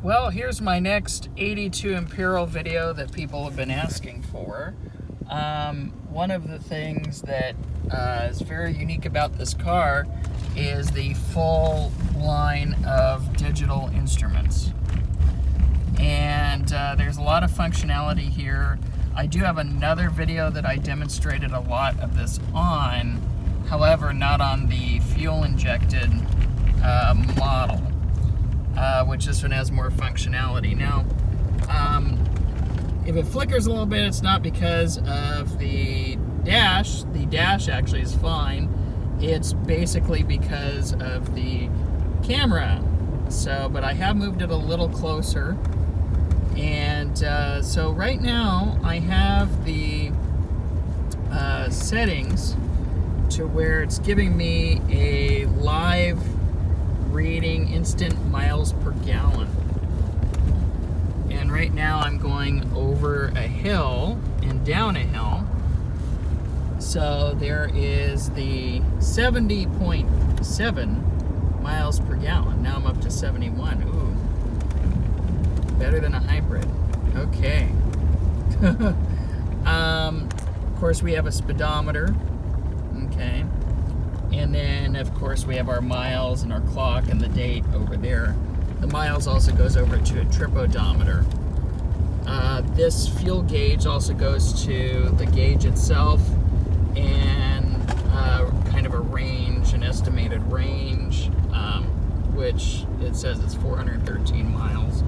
Well, here's my next 82 Imperial video that people have been asking for. One of the things that is very unique about this car is the full line of digital instruments. And there's a lot of functionality here. I do have another video that I demonstrated a lot of this on, however, not on the fuel-injected model. Which this one has more functionality. Now, if it flickers a little bit, it's not because of the dash. The dash actually is fine. It's basically because of the camera. So, but I have moved it a little closer. And so right now, I have the settings to where it's giving me a live reading instant miles per gallon. And right now I'm going over a hill and down a hill. So there is the 70.7 miles per gallon. Now I'm up to 71. Ooh. Better than a hybrid. Okay. Of course we have a speedometer. Okay. And then, of course, we have our miles and our clock and the date over there. The miles also goes over to a trip odometer. This fuel gauge also goes to the gauge itself and kind of a range, an estimated range, which it says it's 413 miles,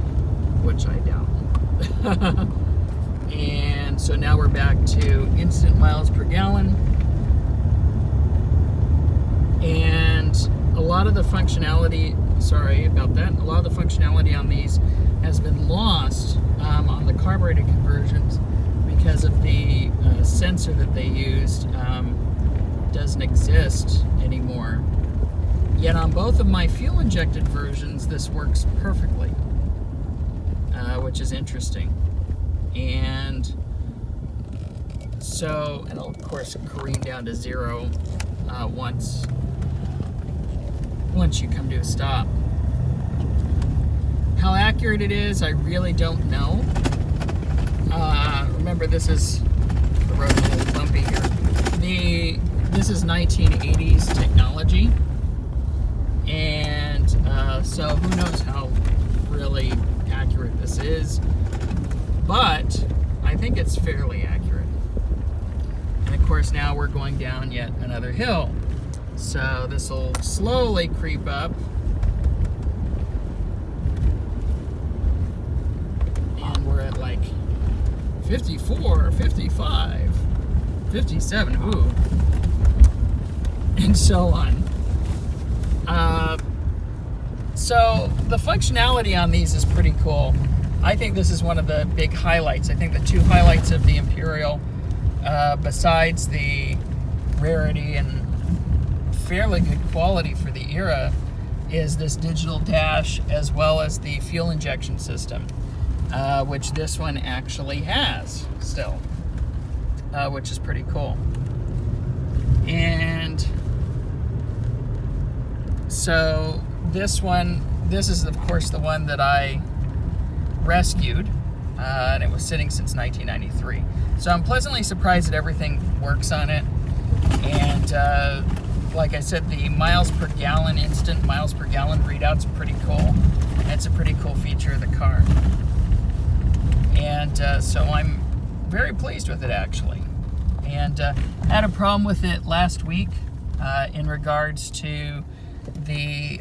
which I doubt. And so now we're back to instant miles per gallon. And a lot of the functionality, sorry about that, a lot of the functionality on these has been lost on the carbureted conversions because of the sensor that they used doesn't exist anymore. Yet on both of my fuel-injected versions, this works perfectly, which is interesting. And so, it'll of course careen down to zero once you come to a stop. How accurate it is, I really don't know. Remember, this is the road's a little bumpy here. This is 1980s technology, and so who knows how really accurate this is, but I think it's fairly accurate. And of course, now we're going down yet another hill. So this will slowly creep up. And we're at like 54, 55, 57, ooh. And so on. So the functionality on these is pretty cool. I think this is one of the big highlights. I think the two highlights of the Imperial, besides the rarity and fairly good quality for the era, is this digital dash as well as the fuel injection system, which this one actually has still, which is pretty cool. And so this is of course the one that I rescued, and it was sitting since 1993. So I'm pleasantly surprised that everything works on it. And like I said, the miles per gallon, instant miles per gallon readout's pretty cool. It's a pretty cool feature of the car. And so I'm very pleased with it, actually. And I had a problem with it last week in regards to the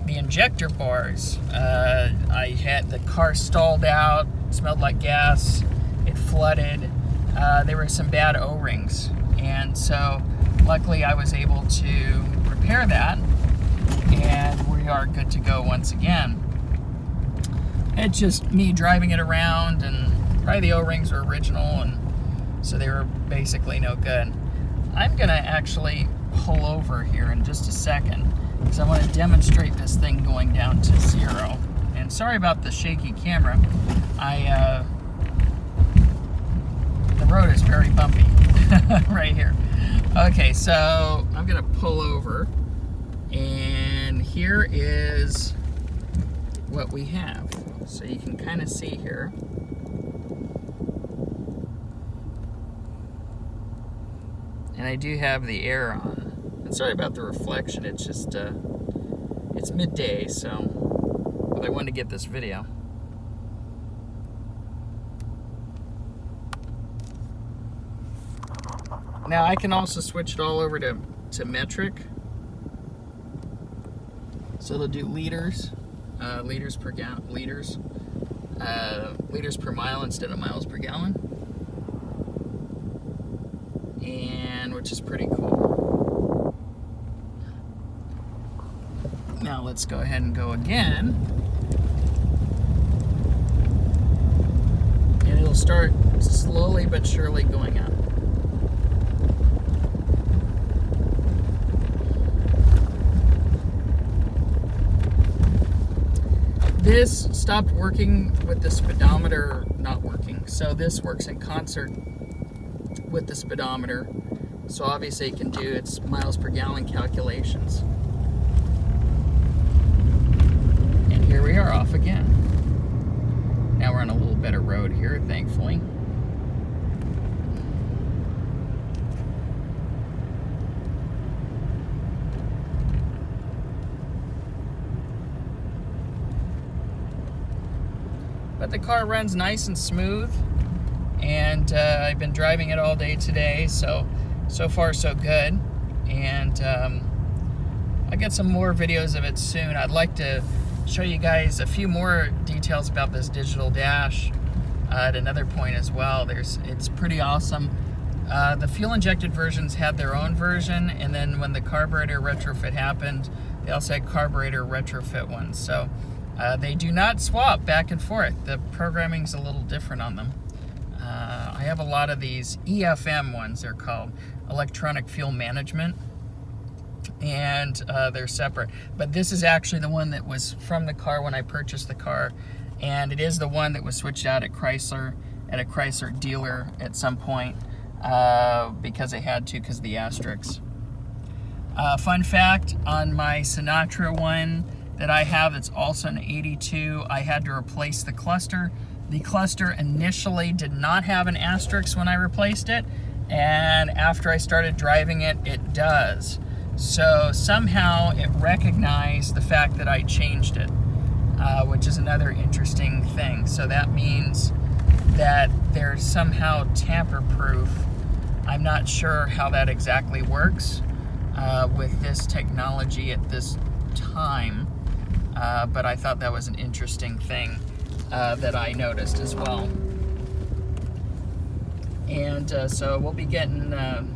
injector bars. The car stalled out, smelled like gas, it flooded. There were some bad O-rings. And so luckily I was able to repair that, and we are good to go once again. It's just me driving it around, and probably the O-rings were original, and so they were basically no good. I'm gonna actually pull over here in just a second because I want to demonstrate this thing going down to zero. And sorry about the shaky camera. The road is very bumpy right here. Okay, so I'm gonna pull over, and here is what we have. So you can kind of see here. And I do have the air on. And sorry about the reflection, it's just, it's midday, so, but I wanted to get this video. Now I can also switch it all over to metric. So it'll do liters, liters per mile instead of miles per gallon. And which is pretty cool. Now let's go ahead and go again. And it'll start slowly but surely going up. This stopped working with the speedometer not working. So this works in concert with the speedometer. So obviously it can do its miles per gallon calculations. And here we are off again. Now we're on a little better road here, thankfully. But the car runs nice and smooth, and I've been driving it all day today, so far so good. And I'll get some more videos of it soon. I'd like to show you guys a few more details about this digital dash at another point as well. It's pretty awesome. The fuel-injected versions had their own version, and then when the carburetor retrofit happened, they also had carburetor retrofit ones. So they do not swap back and forth. The programming's a little different on them. I have a lot of these EFM ones, they're called, electronic fuel management, and they're separate. But this is actually the one that was from the car when I purchased the car, and it is the one that was switched out at Chrysler, at a Chrysler dealer at some point, because they had to because of the asterisks. Fun fact, on my Sinatra one that I have, it's also an 82, I had to replace the cluster. The cluster initially did not have an asterisk when I replaced it, and after I started driving it, it does. So somehow it recognized the fact that I changed it, which is another interesting thing. So that means that they're somehow tamper-proof. I'm not sure how that exactly works with this technology at this time. But I thought that was an interesting thing that I noticed as well. And so we'll be getting the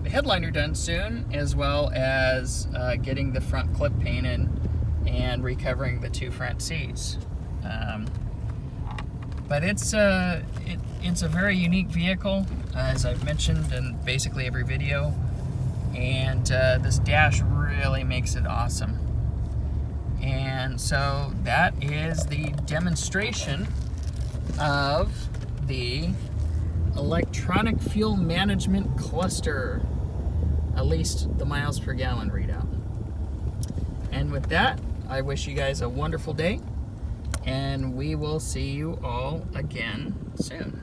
headliner done soon, as well as getting the front clip painted and recovering the 2 front seats. But it's a very unique vehicle, as I've mentioned in basically every video, and this dash really makes it awesome. And so that is the demonstration of the electronic fuel management cluster, at least the miles per gallon readout. And with that, I wish you guys a wonderful day, and we will see you all again soon.